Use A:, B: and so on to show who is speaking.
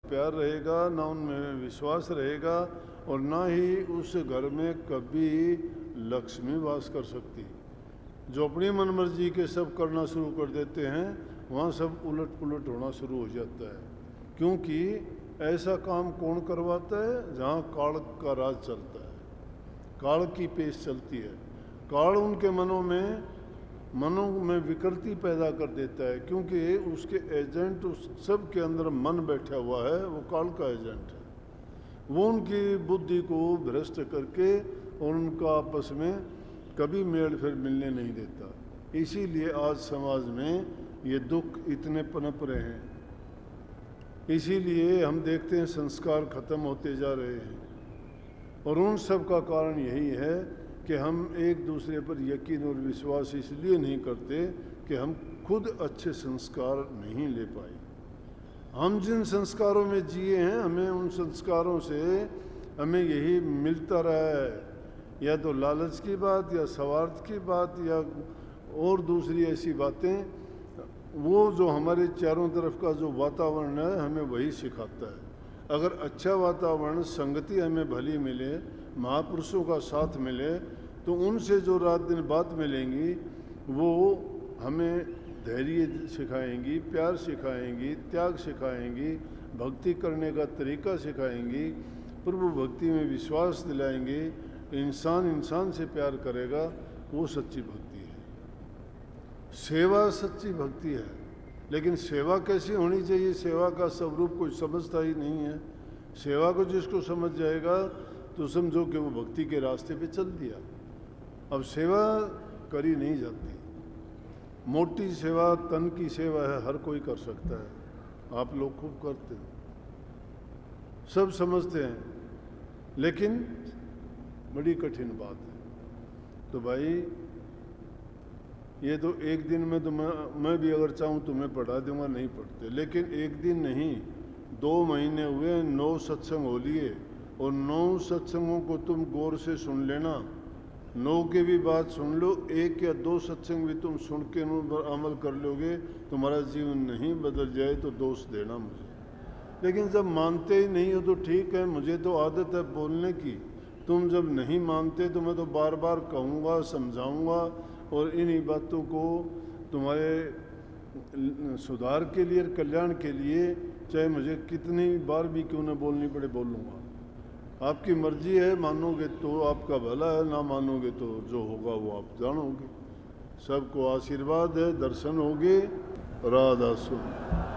A: प्यार रहेगा, ना उनमें विश्वास रहेगा, और ना ही उस घर में कभी लक्ष्मी वास कर सकती। जो अपनी मनमर्जी के सब करना शुरू कर देते हैं, वहाँ सब उलट पुलट होना शुरू हो जाता है। क्योंकि ऐसा काम कौन करवाता है? जहाँ काल का राज चलता है, काल की पेश चलती है। काल उनके मनों में विकृति पैदा कर देता है, क्योंकि उसके एजेंट उस सब के अंदर मन बैठा हुआ है, वो काल का एजेंट है। वो उनकी बुद्धि को भ्रष्ट करके और उनका आपस में कभी मेल फिर मिलने नहीं देता। इसीलिए आज समाज में ये दुख इतने पनप रहे हैं। इसीलिए हम देखते हैं संस्कार खत्म होते जा रहे हैं, और उन सब का कारण यही है कि हम एक दूसरे पर यकीन और विश्वास इसलिए नहीं करते कि हम खुद अच्छे संस्कार नहीं ले पाए। हम जिन संस्कारों में जिए हैं, हमें उन संस्कारों से हमें यही मिलता रहा है, या तो लालच की बात, या स्वार्थ की बात, या और दूसरी ऐसी बातें। वो जो हमारे चारों तरफ का जो वातावरण है, हमें वही सिखाता है। अगर अच्छा वातावरण, संगति हमें भली मिले, महापुरुषों का साथ मिले, तो उनसे जो रात दिन बात मिलेंगी वो हमें धैर्य सिखाएंगी, प्यार सिखाएंगी, त्याग सिखाएंगी, भक्ति करने का तरीका सिखाएंगी, प्रभु भक्ति में विश्वास दिलाएंगे। इंसान से प्यार करेगा, वो सच्ची भक्ति है। सेवा सच्ची भक्ति है। लेकिन सेवा कैसी होनी चाहिए? सेवा का स्वरूप कोई समझता ही नहीं है। सेवा को जिसको समझ जाएगा तो समझो कि वो भक्ति के रास्ते पे चल दिया। अब सेवा करी नहीं जाती। मोटी सेवा तन की सेवा है, हर कोई कर सकता है। आप लोग खूब करते हो, सब समझते हैं, लेकिन बड़ी कठिन बात है। तो भाई ये तो एक दिन में तो मैं भी अगर चाहूँ तुम्हें पढ़ा दूंगा, नहीं पढ़ते। लेकिन एक दिन नहीं, 2 महीने हुए, 9 सत्संग हो लिए, और 9 सत्संगों को तुम गौर से सुन लेना। 9 की भी बात सुन लो, 1 या 2 सत्संग भी तुम सुन के उन पर अमल कर लोगे, तुम्हारा जीवन नहीं बदल जाए तो दोष देना मुझे। लेकिन जब मानते ही नहीं हो तो ठीक है, मुझे तो आदत है बोलने की। तुम जब नहीं मानते तो मैं तो बार बार कहूँगा, समझाऊँगा, और इन्हीं बातों को तुम्हारे सुधार के लिए, कल्याण के लिए, चाहे मुझे कितनी बार भी क्यों न बोलनी पड़े, बोलूँगा। आपकी मर्जी है, मानोगे तो आपका भला है, ना मानोगे तो जो होगा वो आप जानोगे। सबको आशीर्वाद है, दर्शन होगे। राधा स्वामी।